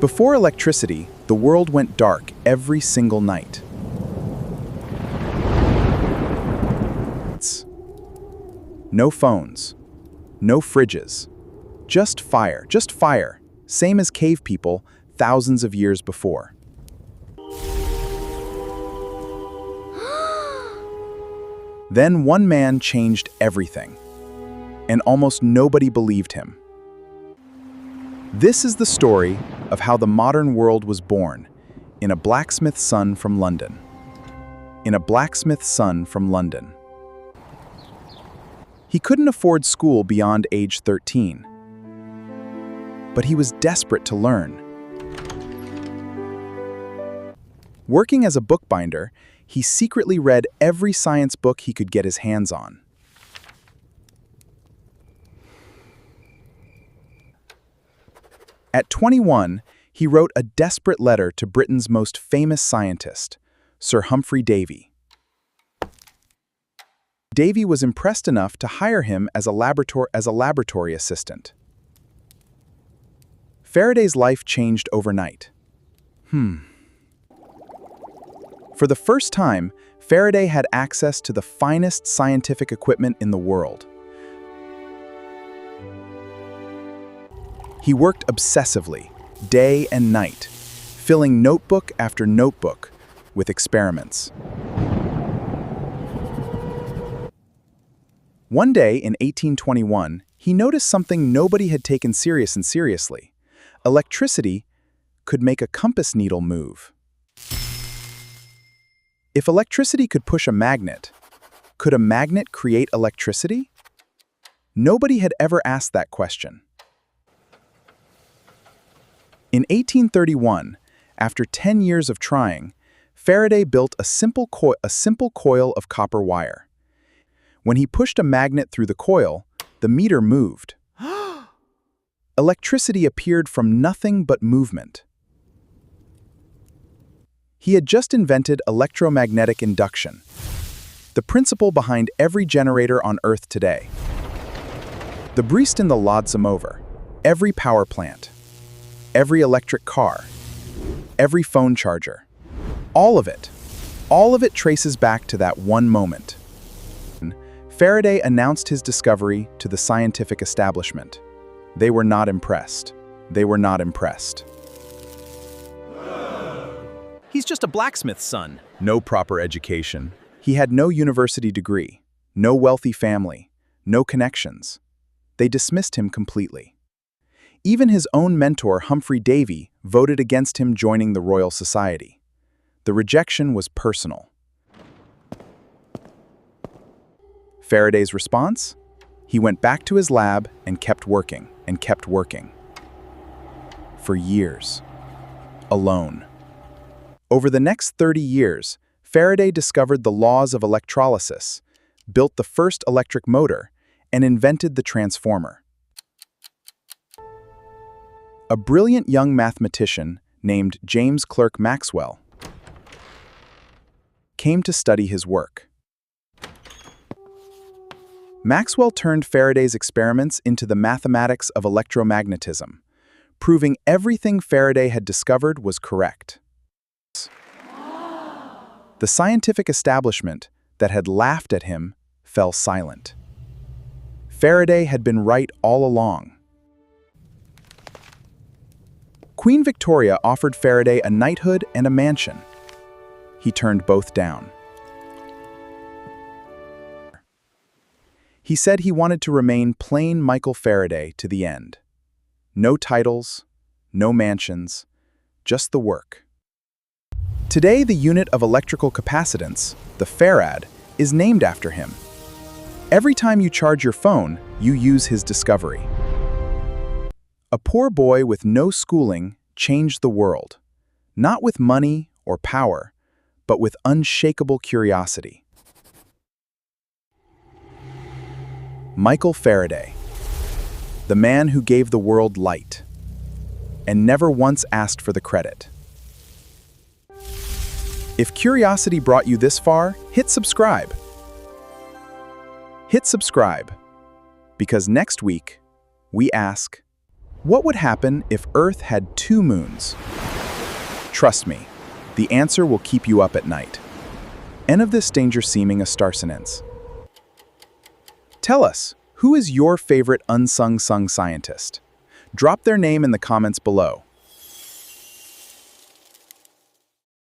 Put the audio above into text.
Before electricity, the world went dark every single night. No phones, no fridges, just fire, same as cave people thousands of years before. Then one man changed everything, and almost nobody believed him. This is the story of how the modern world was born in a blacksmith's son from London. In a blacksmith's son from London. He couldn't afford school beyond age 13, but he was desperate to learn. Working as a bookbinder, he secretly read every science book he could get his hands on. At 21, he wrote a desperate letter to Britain's most famous scientist, Sir Humphrey Davy. Davy was impressed enough to hire him as a laboratory assistant. Faraday's life changed overnight. For the first time, Faraday had access to the finest scientific equipment in the world. He worked obsessively, day and night, filling notebook after notebook with experiments. One day in 1821, he noticed something nobody had taken seriously. Electricity could make a compass needle move. If electricity could push a magnet, could a magnet create electricity? Nobody had ever asked that question. In 1831, after 10 years of trying, Faraday built a simple coil of copper wire. When he pushed a magnet through the coil, the meter moved. Electricity appeared from nothing but movement. He had just invented electromagnetic induction, the principle behind every generator on Earth today. The Bristen the Lodsum over, every power plant, every electric car, every phone charger, all of it traces back to that one moment. Faraday announced his discovery to the scientific establishment. They were not impressed. He's just a blacksmith's son. No proper education. He had no university degree, no wealthy family, no connections. They dismissed him completely. Even his own mentor, Humphrey Davy, voted against him joining the Royal Society. The rejection was personal. Faraday's response? He went back to his lab and kept working. For years. Alone. Over the next 30 years, Faraday discovered the laws of electrolysis, built the first electric motor, and invented the transformer. A brilliant young mathematician named James Clerk Maxwell came to study his work. Maxwell turned Faraday's experiments into the mathematics of electromagnetism, proving everything Faraday had discovered was correct. The scientific establishment that had laughed at him fell silent. Faraday had been right all along. Queen Victoria offered Faraday a knighthood and a mansion. He turned both down. He said he wanted to remain plain Michael Faraday to the end. No titles, no mansions, just the work. Today, the unit of electrical capacitance, the farad, is named after him. Every time you charge your phone, you use his discovery. A poor boy with no schooling changed the world, not with money or power, but with unshakable curiosity. Michael Faraday, the man who gave the world light, and never once asked for the credit. If curiosity brought you this far, hit subscribe. Hit subscribe, because next week, we ask, What would happen if Earth had 2 moons? Trust me, the answer will keep you up at night. N of this danger seeming a starsenence. Tell us, who is your favorite unsung scientist? Drop their name in the comments below.